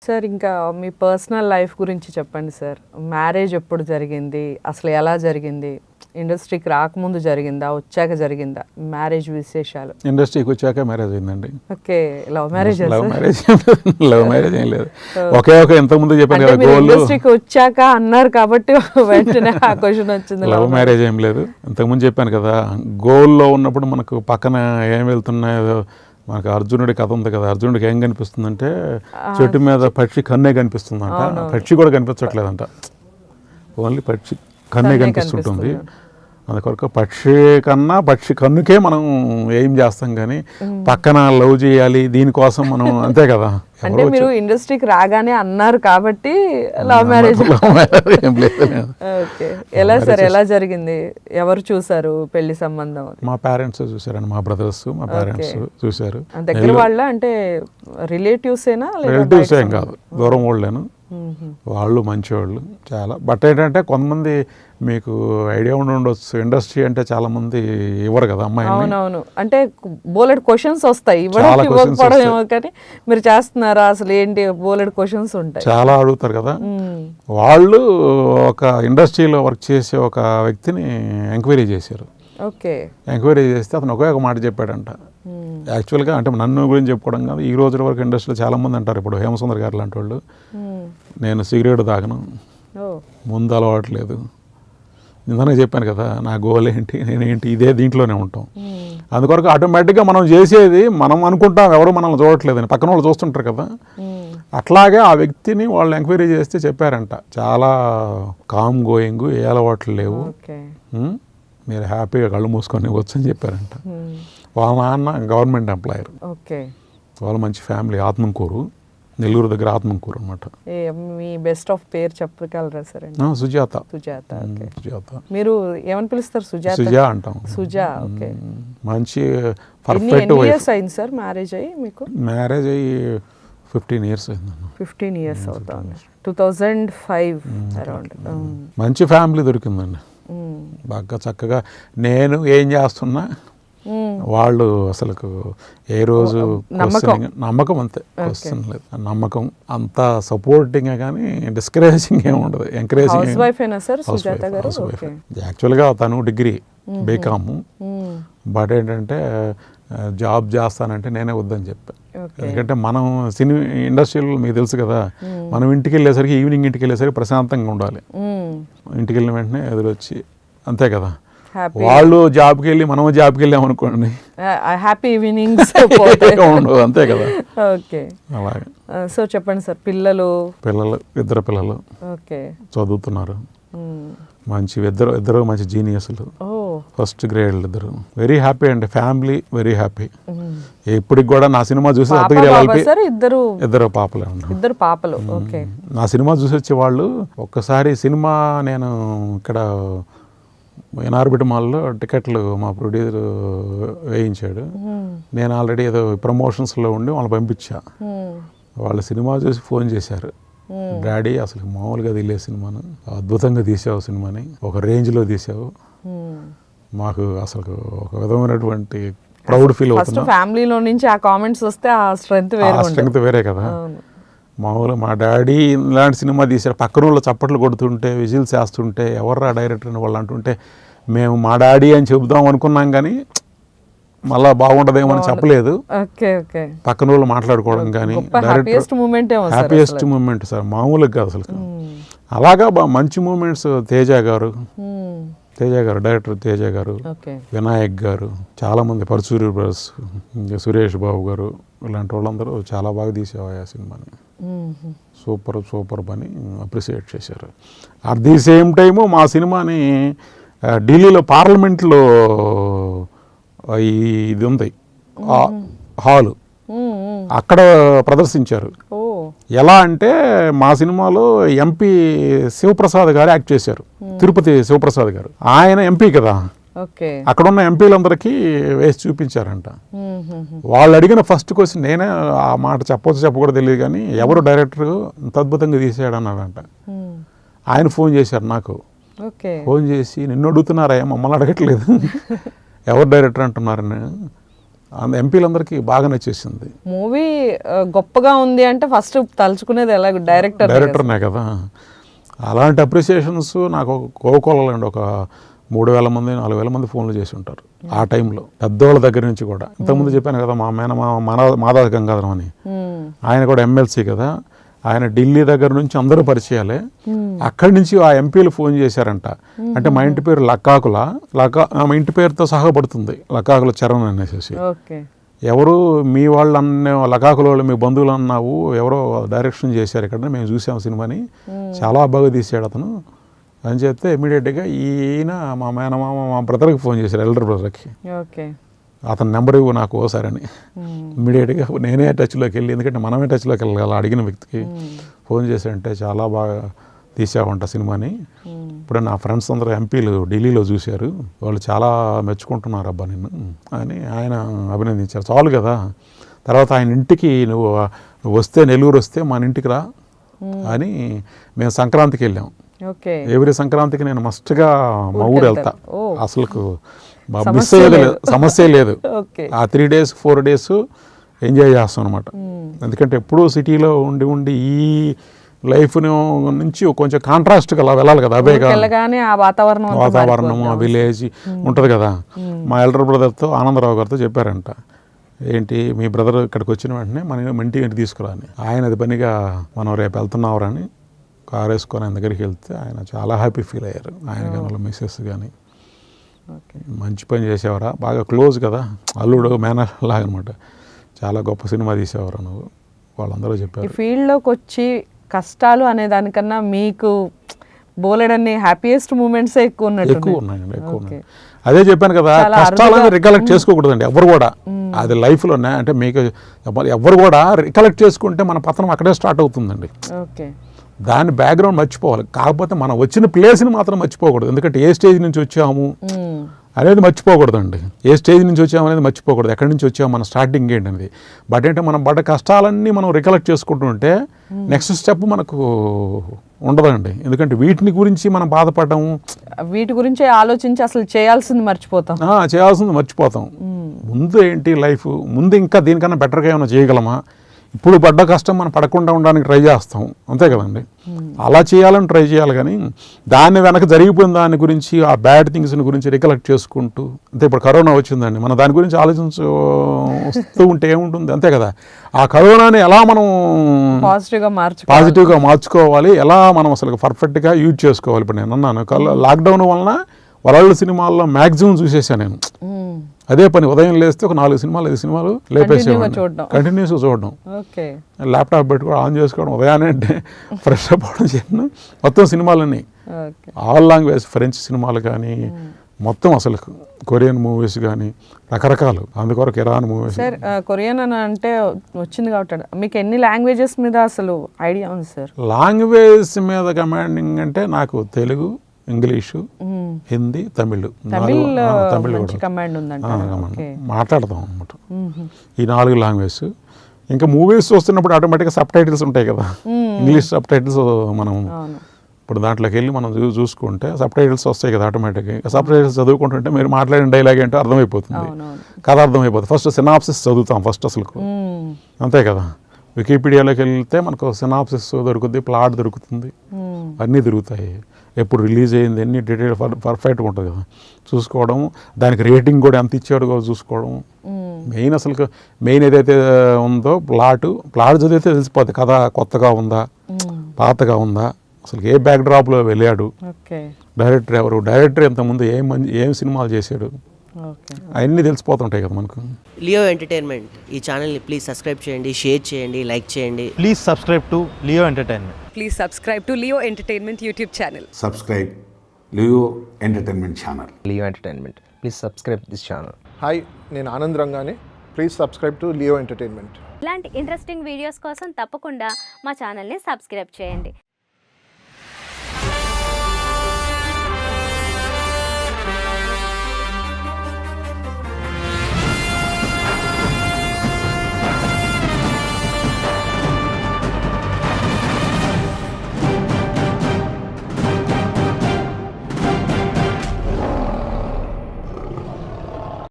Sir ఇంకా మీ personal life గురించి చెప్పండి సార్. మ్యారేజ్ ఎప్పుడు జరిగింది, అసలు ఎలా జరిగింది, ఇండస్ట్రీకి రాకముందు జరిగిందా, వచ్చాక జరిగిందా, మ్యారేజ్ విశేషాలు? ఇండస్ట్రీకి వచ్చాక మ్యారేజ్ అయిందండి. Okay, love marriage? Love marriage ఏం లేదు. ఒకే ఒక ఇంతకుముందు చెప్పాను కదా, గోల్. ఇండస్ట్రీకి వచ్చాక అన్నారు కాబట్టి వెంటనే ఆ క్వశ్చన్ వచ్చింది. లవ్ మ్యారేజ్ ఏం లేదు. ఇంతకుముందు చెప్పాను కదా, గోల్లో ఉన్నప్పుడు మనకు పక్కన ఏం వెళ్తున్నాయో, మనకు అర్జునుడి కథ ఉంది కదా, అర్జునుడికి ఏం కనిపిస్తుందంటే చెట్టు మీద పక్షి కన్నే కనిపిస్తుందంట. పక్షి కూడా కనిపించట్లేదంట, ఓన్లీ పక్షి కన్నే కనిపిస్తుంటుంది. అందుకొరకు పక్షి కన్నా పక్షి కన్నుకే మనం ఏం చేస్తాం, కానీ పక్కన లవ్ చేయాలి దీనికోసం మనం అంతే కదా. అంటే మీరు ఇండస్ట్రీకి రాగానే అన్నారు కాబట్టి లవ్ మ్యారేజ్. ఓకే, ఎలా సార్, ఎలా జరిగింది? ఎవరు చూసారు పెళ్లి సంబంధం? మా పేరెంట్స్ చూసారండి, మా బ్రదర్స్, మా పేరెంట్స్ చూసారు. దగ్గర వాళ్ళ అంటే రిలేటివ్స్ ఏనా? రిలేటివ్స్ ఏం కాదు, దూరం వాళ్ళేను. వాళ్ళు మంచివాళ్ళు చాలా. బట్ ఏంటంటే కొంతమంది మీకు ఐడియా ఉండొచ్చు, ఇండస్ట్రీ అంటే చాలా మంది ఇవ్వరు కదా అమ్మాయి. అవునవును, అంటే బోలెడ్ క్వశ్చన్స్ వస్తాయి, ఇవ్వకపోవడం ఏమో, కానీ మీరు చేస్తున్నారా అసలు ఏంటి, బోలెడ్ క్వశ్చన్స్ ఉంటాయి, చాలా అడుగుతారు కదా. వాళ్ళు ఒక ఇండస్ట్రీలో వర్క్ చేసే ఒక వ్యక్తిని ఎంక్వైరీ చేశారు. ఓకే, ఎంక్వైరీ చేస్తే అతను ఒకే ఒక మాట చెప్పాడంట. యాక్చువల్గా అంటే నన్ను గురించి చెప్పుకోవడం కాదు, ఈ రోజుల వరకు ఇండస్ట్రీలో చాలామంది అంటారు, ఇప్పుడు హేమసుందర్ గారు లాంటి వాళ్ళు, నేను సిగరెట్ తాగను, ముందు అలవాటు లేదు. నిజంగా చెప్పాను కదా, నా గోల్ ఏంటి, నేనేంటి, ఇదే దీంట్లోనే ఉంటాం. అందుకొరకు ఆటోమేటిక్గా మనం చేసేది మనం అనుకుంటాం, ఎవరు మనల్ని చూడట్లేదని, పక్కన వాళ్ళు చూస్తుంటారు కదా. అట్లాగే ఆ వ్యక్తిని వాళ్ళు ఎంక్వైరీ చేస్తే చెప్పారంట, చాలా కామ్ గోయింగ్, ఏ అలవాట్లు లేవు, మీరు హ్యాపీగా కళ్ళు మూసుకొని ఇవ్వచ్చు అని చెప్పారంట. వాళ్ళ నాన్న గవర్నమెంట్ ఎంప్లాయర్, వాళ్ళు మంచి ఫ్యామిలీ, ఆత్మకూరు, నెల్లూరు దగ్గర ఆత్మకూరు అనమాట. మీ బెస్ట్ ఆఫ్ పేరు చెప్పగలరా సార్? సుజాత. సుజాత, సుజాత. మీరు ఏమని పిలుస్తారు? సుజాత, సుజా అంటాం. సుజా, ఓకే. మంచి పర్ఫెక్ట్ ఇయర్స్ అయింది సార్ మ్యారేజ్ అయ్యి మీకు? మ్యారేజ్ అయ్యి 15 years అయింది. 15 years అవుతుంది. 2005 అరౌండ్. మంచి ఫ్యామిలీ దొరికిందండి, బాగా చక్కగా. నేను ఏం చేస్తున్నా వాళ్ళు అసలు ఏ రోజు నమ్మకం అంతే, క్వశ్చన్ లేదు. నమ్మకం అంతా సపోర్టింగ్, కానీ డిస్కరేజింగ్ ఏమి ఉండదు, ఎంకరేజింగ్. యాక్చువల్గా తను డిగ్రీ బీకామ్, బట్ ఏంటంటే జాబ్ చేస్తానంటే నేనే వద్దని చెప్పాను. ఎందుకంటే మనం సినీ ఇండస్ట్రీలో మీకు తెలుసు కదా, మనం ఇంటికి వెళ్ళేసరికి, ఈవినింగ్ ఇంటికి వెళ్ళేసరికి ప్రశాంతంగా ఉండాలి. ఇంటికి వెళ్ళిన వెంటనే ఎదురొచ్చి అంతే కదా, వాళ్ళు జాబ్కి వెళ్ళి మనం జాబ్కి వెళ్ళామనుకోండి, హ్యాపీ ఈవినింగ్స్ ఉండవు, అంతే కదా. ఓకే, అలాగే. సో చెప్పండి సార్, పిల్లలు? ఇద్దరు పిల్లలు చదువుతున్నారు, మంచి ఇద్దరు మంచి జీనియస్లు, ఫస్ట్ గ్రేడ్ ఇద్దరు. వెరీ హ్యాపీ అండి, ఫ్యామిలీ వెరీ హ్యాపీ. ఇప్పటికి కూడా నా సినిమా చూసి ఇద్దరు పాపలే ఉన్నారు. ఇద్దరు పాపలు, ఓకే. నా సినిమా చూసి వచ్చే వాళ్ళు, ఒక్కసారి సినిమా నేను ఇక్కడ ఎన్ఆర్బిట్ మాల్లో టికెట్లు మా ప్రొడ్యూసర్ వేయించాడు, నేను ఆల్రెడీ ఏదో ప్రమోషన్స్లో ఉండి వాళ్ళు పంపించా. వాళ్ళ సినిమా చూసి ఫోన్ చేశారు, డాడీ అసలు మామూలుగా తీలే సినిమాను, అద్భుతంగా తీసావు సినిమాని, ఒక రేంజ్లో తీసావు, మాకు అసలు ఒక విధమైనటువంటి ప్రౌడ్ ఫీల్ అవుతుంది. ఫ్యామిలీలో నుంచి ఆ కామెంట్స్ వస్తే ఆ స్ట్రెంగ్త్ వేరే కదా. మామూలుగా మా డాడీ ఇలాంటి సినిమా తీశారు, పక్కన వాళ్ళు చప్పట్లు కొడుతుంటే, విజిల్స్ వేస్తుంటే, ఎవర్రా డైరెక్టర్ అని వాళ్ళు అంటుంటే, మేము మా డాడీ అని చెబుదాం అనుకున్నాం, కానీ మళ్ళా బాగుండదేమో అని చెప్పలేదు. పక్కన వాళ్ళు మాట్లాడుకోవడం కానీ హ్యాపీయెస్ట్ మూమెంట్ సార్, మామూలుగా కాదు అసలు. అలాగా మంచి మూమెంట్స్. తేజ గారు, డైరెక్టర్ తేజ గారు, వినాయక్ గారు, చాలామంది, పరచూరి బ్రదర్స్, సురేష్ బాబు గారు, ఇలాంటి వాళ్ళందరూ చాలా బాగా తీసేవారు ఆ సినిమాని. సూపర్ పని అప్రిషియేట్ చేశారు. అట్ ది సేమ్ టైము మా సినిమాని ఢిల్లీలో పార్లమెంట్లో ఇది ఉంది హాలు, అక్కడ ప్రదర్శించారు. ఎలా అంటే మా సినిమాలో ఎంపీ శివప్రసాద్ గారు యాక్ట్ చేశారు, తిరుపతి శివప్రసాద్ గారు. ఆయన ఎంపీ కదా, అక్కడున్న ఎంపీలందరికీ వేసి చూపించారంట. వాళ్ళు అడిగిన ఫస్ట్ క్వశ్చన్, నేనే ఆ మాట చెప్పకూడదు తెలియదు కానీ, ఎవరు డైరెక్టర్ ఇంత అద్భుతంగా తీసాడు అన్నాడంట. ఆయన ఫోన్ చేశారు నాకు, ఫోన్ చేసి, నిన్ను అడుగుతున్నారా, మమ్మల్ని అడగట్లేదు, ఎవరు డైరెక్టర్ అంటున్నారని. ఎంపీలందరికీ బాగా నచ్చేసింది. మూవీ గొప్పగా ఉంది అంటే ఫస్ట్ తలుచుకునేది ఎలా డైరెక్టర్నే కదా. అలాంటి అప్రిసియేషన్స్ నాకు కోకోలండి ఒక 3,000 మంది 4,000 మంది ఫోన్లు చేసి ఉంటారు ఆ టైంలో, పెద్దోళ్ళ దగ్గర నుంచి కూడా. ఇంతకుముందు చెప్పాను కదా మా మాధవ గంగాధరం అని, ఆయన కూడా ఎమ్మెల్సీ కదా, ఆయన ఢిల్లీ దగ్గర నుంచి అందరూ పరిచయాలే. అక్కడి నుంచి ఆ ఎంపీలు ఫోన్ చేశారంట. అంటే మా ఇంటి పేరు లక్కాకుల, మా ఇంటి పేరుతో సహా పడుతుంది, లక్కాకుల చరణ్ అనేసి. ఎవరు మీ వాళ్ళు అన్న లకాకుల వాళ్ళు, మీ బంధువులు అన్నావు, ఎవరో డైరెక్షన్ చేశారు ఇక్కడ, మేము చూసాము సినిమాని, చాలా బాగా తీసాడు అతను అని చెప్తే ఇమీడియట్గా ఈయన మా మేనమామ మా బ్రదర్కి ఫోన్ చేశారు, ఎల్డర్ బ్రదర్కి. అతని నెంబర్ ఇవ్వు నాకు ఓసారి అని. ఇమీడియట్గా నేనే టచ్లోకి వెళ్ళి, ఎందుకంటే మనమే టచ్లోకి వెళ్ళాలి అడిగిన వ్యక్తికి, ఫోన్ చేశారంటే చాలా బాగా తీసావంట సినిమాని. ఇప్పుడు నా ఫ్రెండ్స్ అందరూ ఎంపీలు ఢిల్లీలో చూశారు, వాళ్ళు చాలా మెచ్చుకుంటున్నారు అబ్బా నిన్ను అని ఆయన అభినందించారు. చాలు కదా. తర్వాత ఆయన ఇంటికి నువ్వు వస్తే, నెల్లూరు వస్తే మన ఇంటికి రా అని మేము సంక్రాంతికి వెళ్ళాం. ఎవ్రీ సంక్రాంతికి నేను మస్ట్గా మా ఊరు వెళ్తా, అసలుకు మిస్ అయ్యేది లేదు, సమస్య లేదు. ఆ 3 days 4 days ఎంజాయ్ చేస్తాం అనమాట. ఎందుకంటే ఎప్పుడూ సిటీలో ఉండి ఈ లైఫ్ నుంచి కొంచెం కాంట్రాస్ట్గా అలా వెళ్ళాలి కదా. అవే వాతావరణం ఆ విలేజ్ ఉంటుంది కదా. మా ఎల్డర్ బ్రదర్తో ఆనందరావు గారితో చెప్పారంట, ఏంటి మీ బ్రదర్ ఇక్కడికి వచ్చిన వెంటనే మన ఇంటికి తీసుకురా అని. ఆయన అది పనిగా మనం రేపు వెళ్తున్నావురా అని కారు వేసుకొని ఆయన దగ్గరికి వెళ్తే ఆయన చాలా హ్యాపీ ఫీల్ అయ్యారు, ఆయన కానీ వాళ్ళ మిస్సెస్ కానీ. మంచి పని చేసేవారా, బాగా క్లోజ్ కదా, అల్లుడు మేనర్ లాగా అనమాట. చాలా గొప్ప సినిమా తీసేవారు నువ్వు, వాళ్ళందరూ చెప్పారు. ఫీల్డ్లోకి వచ్చి కష్టాలు అనే దానికన్నా మీకు బోలెడన్ని హ్యాపీయెస్ట్ మూమెంట్స్ ఎక్కువ ఉన్నాయి. అదే చెప్పాను కదా, కష్టాలను రికలెక్ట్ చేసుకోకూడదండి ఎవరు కూడా. అది లైఫ్లోనే అంటే మీకు ఎవరు కూడా రికలెక్ట్ చేసుకుంటే మన పతనం అక్కడే స్టార్ట్ అవుతుందండి. దాని బ్యాక్గ్రౌండ్ మర్చిపోవాలి. కాకపోతే మనం వచ్చిన ప్లేస్ని మాత్రం మర్చిపోకూడదు. ఎందుకంటే ఏ స్టేజ్ నుంచి వచ్చాము అనేది మర్చిపోకూడదండి. ఏ స్టేజ్ నుంచి వచ్చాము అనేది మర్చిపోకూడదు. ఎక్కడి నుంచి వచ్చాము, మన స్టార్టింగ్ ఏంటనేది. బట్ ఏంటంటే మనం పడ్డ కష్టాలన్నీ మనం రికలెక్ట్ చేసుకుంటుంటే నెక్స్ట్ స్టెప్ మనకు ఉండదండి. ఎందుకంటే వీటిని గురించి మనం బాధపడము, వీటి గురించి ఆలోచించి అసలు చేయాల్సింది మర్చిపోతాం. ముందు ఏంటి లైఫ్, ముందు ఇంకా దీనికన్నా బెటర్గా ఏమైనా చేయగలమా, ఇప్పుడు పడ్డ కష్టం మనం పడకుండా ఉండడానికి ట్రై చేస్తాం, అంతే కదండి. అలా చేయాలని ట్రై చేయాలి. కానీ దాన్ని వెనక జరిగిపోయిన దాని గురించి, ఆ బ్యాడ్ థింగ్స్ గురించి రికలెక్ట్ చేసుకుంటూ, అంతే ఇప్పుడు కరోనా వచ్చిందండి, మనం దాని గురించి వస్తూ ఉంటే ఏముంటుంది, అంతే కదా. ఆ కరోనాని ఎలా మనం పాజిటివ్గా మార్చుకోవాలి, ఎలా మనం అసలు పర్ఫెక్ట్గా యూజ్ చేసుకోవాలి. ఇప్పుడు నేను అన్నాను లాక్డౌన్ వలన వరల్డ్ సినిమాల్లో మ్యాక్సిమం చూసేసాను నేను. అదే పని, ఉదయం లేస్తే ఒక 4 సినిమాలు 5 సినిమాలు లేపేసేవాడిని, కంటిన్యూస్గా చూడడం. ల్యాప్టాప్ పెట్టుకోవడం, ఆన్ చేసుకోవడం, ఉదయాన్నే ఫ్రెష్ అప్ అవ్వడం చేయడం, మొత్తం సినిమాలన్నీ ఆల్ లాంగ్వేజ్, ఫ్రెంచ్ సినిమాలు కానీ, మొత్తం అసలు కొరియన్ మూవీస్ కానీ రకరకాలు, అందుకొరకు ఇరాన్ మూవీస్. సార్ కొరియన్ అని అంటే వచ్చింది కాబట్టి మీకు ఎన్ని లాంగ్వేజెస్ మీద అసలు ఐడియా ఉంది సార్? లాంగ్వేజ్ మీద కమాండింగ్ అంటే నాకు తెలుగు, ఇంగ్లీషు, హిందీ, తమిళ్ కూడా మాట్లాడతాం అనమాట. ఈ 4 లాంగ్వేజ్. ఇంకా మూవీస్ వస్తున్నప్పుడు ఆటోమేటిక్గా సబ్ టైటిల్స్ ఉంటాయి కదా, ఇంగ్లీష్ సబ్ టైటిల్స్ మనం ఇప్పుడు దాంట్లోకి వెళ్ళి మనం చూసుకుంటే సబ్ టైటిల్స్ వస్తాయి కదా ఆటోమేటిక్గా. సబ్ టైటిల్స్ చదువుకుంటుంటే మీరు మాట్లాడిన డైలాగ్ ఏంటో అర్థమైపోతుంది, కథ అర్థమైపోతుంది. ఫస్ట్ సినాప్సిస్ చదువుతాం ఫస్ట్ అసలు, అంతే కదా. వికీపీడియాలోకి వెళ్తే మనకు సినాప్సిస్ దొరుకుతుంది, ప్లాట్ దొరుకుతుంది, అన్నీ దొరుకుతాయి. ఎప్పుడు రిలీజ్ అయ్యింది అన్ని డీటెయిల్ పర్ఫెక్ట్గా ఉంటుంది కదా, చూసుకోవడం. దానికి రేటింగ్ కూడా ఎంత ఇచ్చాడు చూసుకోవడం. మెయిన్ ఏదైతే ఉందో ప్లాట్ చదివితే తెలిసిపోద్ది కథ కొత్తగా ఉందా, పాతగా ఉందా, అసలు ఏ బ్యాక్ డ్రాప్లో వెళ్ళాడు, డైరెక్టర్ ఎవరు, డైరెక్టర్ ఇంతకుముందు ఏం సినిమాలు చేశాడు, అవన్నీ తెలిసిపోతుంటాయి కదా మనకు. లియో ఎంటర్టైన్మెంట్ ఈ ఛానల్ని ప్లీజ్ సబ్స్క్రైబ్ చేయండి, షేర్ చేయండి, లైక్ చేయండి. Please subscribe to Leo entertainment. Please subscribe to Leo Entertainment YouTube channel. Subscribe Leo Entertainment channel. Leo Entertainment. Please subscribe this channel. Hi, నేను ఆనంద్ రంగానే. Please subscribe to Leo entertainment. ఇలాంటి interesting videos కోసం తప్పకుండా మా ఛానల్ని subscribe చేయండి.